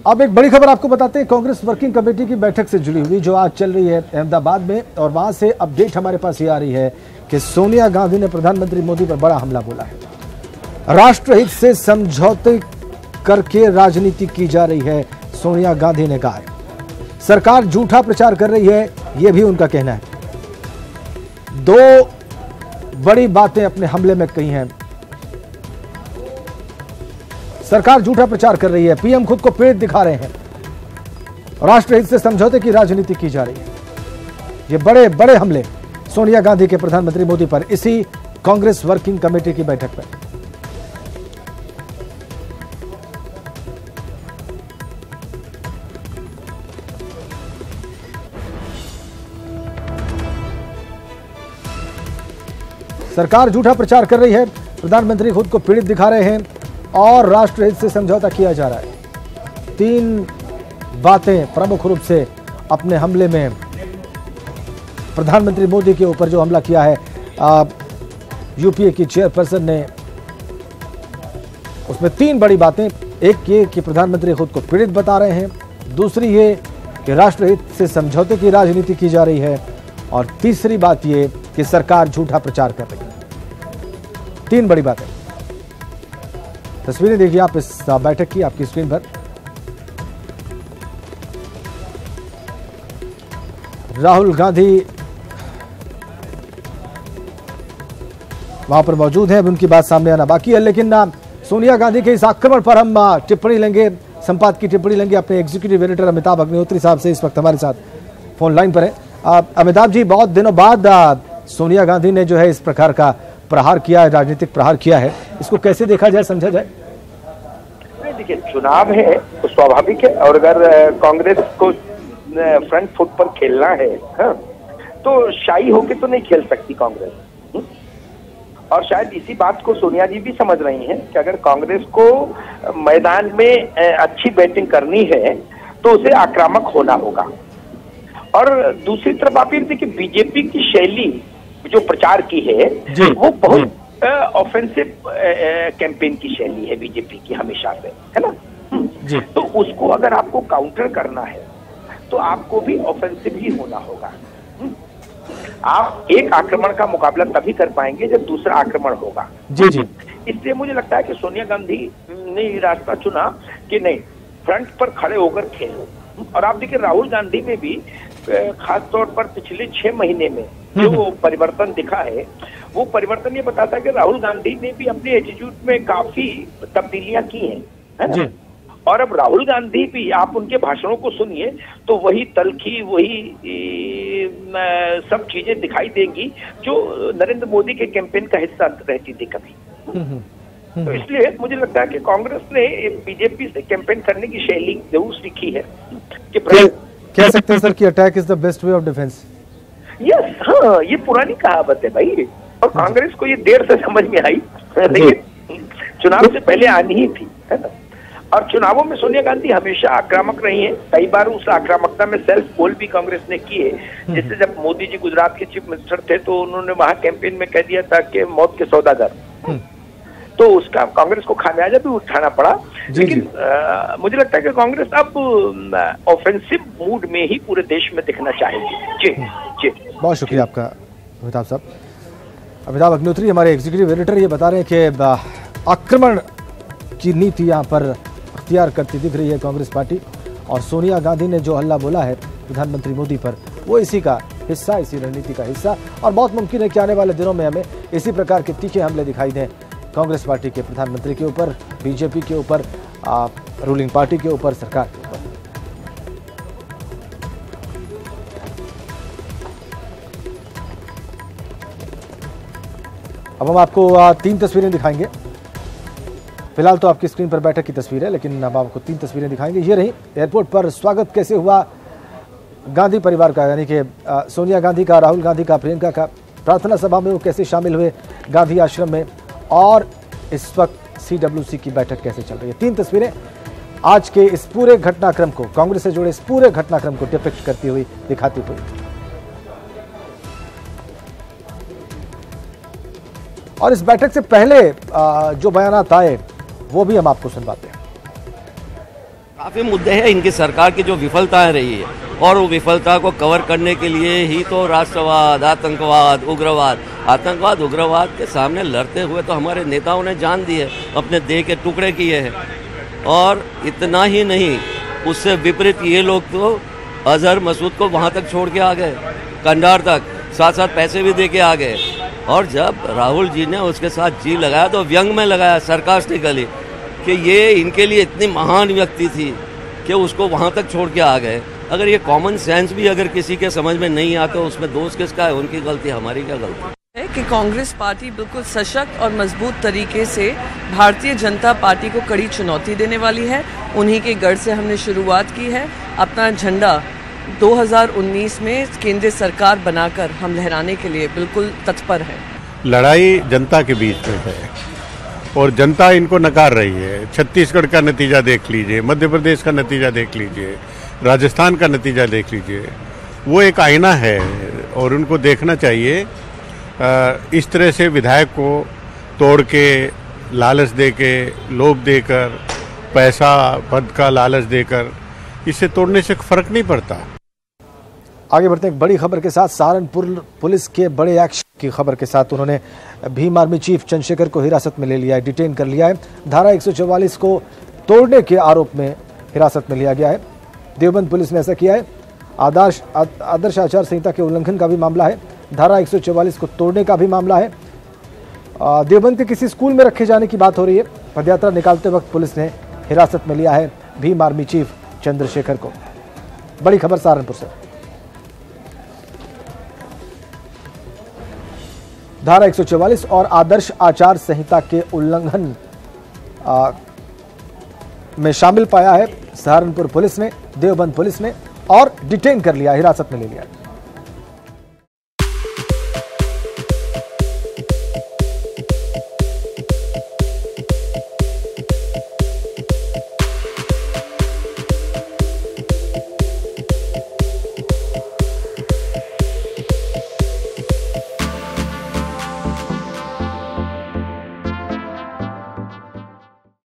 अब एक बड़ी खबर आपको बताते हैं, कांग्रेस वर्किंग कमेटी की बैठक से जुड़ी हुई जो आज चल रही है अहमदाबाद में, और वहां से अपडेट हमारे पास ये आ रही है कि सोनिया गांधी ने प्रधानमंत्री मोदी पर बड़ा हमला बोला है। राष्ट्रहित से समझौते करके राजनीति की जा रही है, सोनिया गांधी ने कहा है। सरकार झूठा प्रचार कर रही है, यह भी उनका कहना है। दो बड़ी बातें अपने हमले में कही हैं। सरकार झूठा प्रचार कर रही है, पीएम खुद को पीड़ित दिखा रहे हैं, राष्ट्रहित से समझौते की राजनीति की जा रही है। ये बड़े बड़े हमले सोनिया गांधी के प्रधानमंत्री मोदी पर इसी कांग्रेस वर्किंग कमेटी की बैठक में। सरकार झूठा प्रचार कर रही है, प्रधानमंत्री खुद को पीड़ित दिखा रहे हैं और राष्ट्रहित से समझौता किया जा रहा है। तीन बातें प्रमुख रूप से अपने हमले में प्रधानमंत्री मोदी के ऊपर जो हमला किया है यूपीए की चेयरपर्सन ने, उसमें तीन बड़ी बातें। एक ये कि प्रधानमंत्री खुद को पीड़ित बता रहे हैं, दूसरी ये कि राष्ट्रहित से समझौते की राजनीति की जा रही है, और तीसरी बात ये कि सरकार झूठा प्रचार कर रही है। तीन बड़ी बातें। तस्वीरें देखिए आप इस बैठक की आपकी स्क्रीन पर। राहुल गांधी वहां पर मौजूद हैं, अब उनकी बात सामने आना बाकी है, लेकिन सोनिया गांधी के इस आक्रमण पर हम टिप्पणी लेंगे, संपादक की टिप्पणी लेंगे अपने एग्जीक्यूटिव एडिटर अमिताभ अग्निहोत्री साहब से। इस वक्त हमारे साथ फोन लाइन पर है। अमिताभ जी, बहुत दिनों बाद सोनिया गांधी ने जो है इस प्रकार का प्रहार किया है, राजनीतिक प्रहार किया है, इसको कैसे देखा जाए, समझा जाए? देखिए, चुनाव है तो स्वाभाविक है, और अगर कांग्रेस को फ्रंट फुट पर खेलना है तो शाही होके तो नहीं खेल सकती कांग्रेस। और शायद इसी बात को सोनिया जी भी समझ रही हैं कि अगर कांग्रेस को मैदान में अच्छी बैटिंग करनी है तो उसे आक्रामक होना होगा। और दूसरी तरफ आप ये देखिए, बीजेपी की शैली जो प्रचार की है वो बहुत ऑफेंसिव कैंपेन की शैली है बीजेपी की हमेशा से, है ना। तो उसको अगर आपको काउंटर करना है तो आपको भी ऑफेंसिव ही होना होगा। आप एक आक्रमण का मुकाबला तभी कर पाएंगे जब दूसरा आक्रमण होगा। इसलिए मुझे लगता है कि सोनिया गांधी ने ये रास्ता चुना कि नहीं, फ्रंट पर खड़े होकर खेलो। और आप देखिए, राहुल गांधी में भी खास तौर पर पिछले 6 महीने में जो परिवर्तन दिखा है, वो परिवर्तन ये बताता है कि राहुल गांधी ने भी अपने एटीट्यूड में काफी तब्दीलियां की हैं, है ना। और अब राहुल गांधी भी, आप उनके भाषणों को सुनिए तो वही तलखी, वही सब चीजें दिखाई देंगी जो नरेंद्र मोदी के कैंपेन का हिस्सा रहती थी कभी। तो इसलिए मुझे लगता है कि कांग्रेस ने बीजेपी से कैंपेन करने की शैली जरूर सीखी है कि कह सकते हैं सर कि attack is the best way of defence. Yes, हाँ, ये पुरानी कहावत है भाई, और कांग्रेस को ये देर से समझ में आई, लेकिन चुनाव से पहले आनी ही थी, है ना। और चुनावों में सोनिया गांधी हमेशा आक्रामक रही हैं। कई बार उस आक्रामकता में सेल्फ पोल भी कांग्रेस ने किए। जैसे जब मोदी जी गुजरात के चीफ मिनिस्टर थे तो उन्होंने वहां कैंपेन में कह दिया था कि मौत के सौदागर, तो उसका कांग्रेस को खामियाजा भी उठाना पड़ा। लेकिन मुझे लगता है कि कांग्रेस अब ऑफेंसिव मूड में ही पूरे देश में दिखना चाहेगी। जी, बहुत शुक्रिया आपका अमिताभ साहब। अमिताभ अग्निहोत्री हमारे एग्जीक्यूटिव एडिटर ये बता रहे हैं कि आक्रमण की नीति यहाँ पर अख्तियार करती दिख रही है कांग्रेस पार्टी, और सोनिया गांधी ने जो हल्ला बोला है प्रधानमंत्री मोदी पर, वो इसी का हिस्सा, इसी रणनीति का हिस्सा। और बहुत मुमकिन है कि आने वाले दिनों में हमें इसी प्रकार के तीखे हमले दिखाई दें कांग्रेस पार्टी के प्रधानमंत्री के ऊपर, बीजेपी के ऊपर, रूलिंग पार्टी के ऊपर, सरकार के ऊपर। अब हम आपको 3 तस्वीरें दिखाएंगे। फिलहाल तो आपकी स्क्रीन पर बैठक की तस्वीर है, लेकिन अब आपको 3 तस्वीरें दिखाएंगे। ये रही एयरपोर्ट पर स्वागत कैसे हुआ गांधी परिवार का, यानी कि सोनिया गांधी का, राहुल गांधी का, प्रियंका का। प्रार्थना सभा में वो कैसे शामिल हुए गांधी आश्रम में, और इस वक्त CWC की बैठक कैसे चल रही है। 3 तस्वीरें आज के इस पूरे घटनाक्रम को, कांग्रेस से जुड़े इस पूरे घटनाक्रम को डिपिक्ट करती हुई, दिखाती हुई। और इस बैठक से पहले जो बयानात आए वो भी हम आपको सुनवाते हैं। काफ़ी मुद्दे हैं इनकी सरकार की जो विफलताएं रही है, और वो विफलता को कवर करने के लिए ही तो राष्ट्रवाद, आतंकवाद, उग्रवाद के सामने लड़ते हुए तो हमारे नेताओं ने जान दी है, अपने देह के टुकड़े किए हैं। और इतना ही नहीं, उससे विपरीत ये लोग तो अजहर मसूद को वहाँ तक छोड़ के आ गए, कंधार तक, साथ साथ पैसे भी दे के आ गए। और जब राहुल जी ने उसके साथ जी लगाया तो व्यंग में लगाया, सरकास्टिकली, कि ये इनके लिए इतनी महान व्यक्ति थी कि उसको वहाँ तक छोड़ के आ गए। अगर ये कॉमन सेंस भी अगर किसी के समझ में नहीं आता, उसमें दोष किसका है? उनकी गलती, हमारी क्या गलती है कि कांग्रेस पार्टी बिल्कुल सशक्त और मजबूत तरीके से भारतीय जनता पार्टी को कड़ी चुनौती देने वाली है। उन्हीं के गढ़ से हमने शुरुआत की है। अपना झंडा 2019 में केंद्रीय सरकार बनाकर हम लहराने के लिए बिल्कुल तत्पर है। लड़ाई जनता के बीच में है और जनता इनको नकार रही है। छत्तीसगढ़ का नतीजा देख लीजिए, मध्य प्रदेश का नतीजा देख लीजिए, राजस्थान का नतीजा देख लीजिए। वो एक आईना है और उनको देखना चाहिए। इस तरह से विधायक को तोड़ के, लालच दे के, लोभ देकर, पैसा पद का लालच देकर, इसे तोड़ने से फर्क नहीं पड़ता। आगे बढ़ते हैं एक बड़ी खबर के साथ। सहारनपुर पुलिस के बड़े एक्शन की खबर के साथ उन्होंने भीम आर्मी चीफ चंद्रशेखर को हिरासत में ले लिया है, डिटेन कर लिया है। धारा 144 को तोड़ने के आरोप में हिरासत में लिया गया है। देवबंद पुलिस ने ऐसा किया है। आदर्श आचार संहिता के उल्लंघन का भी मामला है, धारा 144 को तोड़ने का भी मामला है। देवबंद के किसी स्कूल में रखे जाने की बात हो रही है। पदयात्रा निकालते वक्त पुलिस ने हिरासत में लिया है भीम आर्मी चीफ चंद्रशेखर को। बड़ी खबर सहारनपुर से। धारा 144 और आदर्श आचार संहिता के उल्लंघन में शामिल पाया है सहारनपुर पुलिस ने, देवबंद पुलिस ने, और डिटेन कर लिया, हिरासत में ले लिया।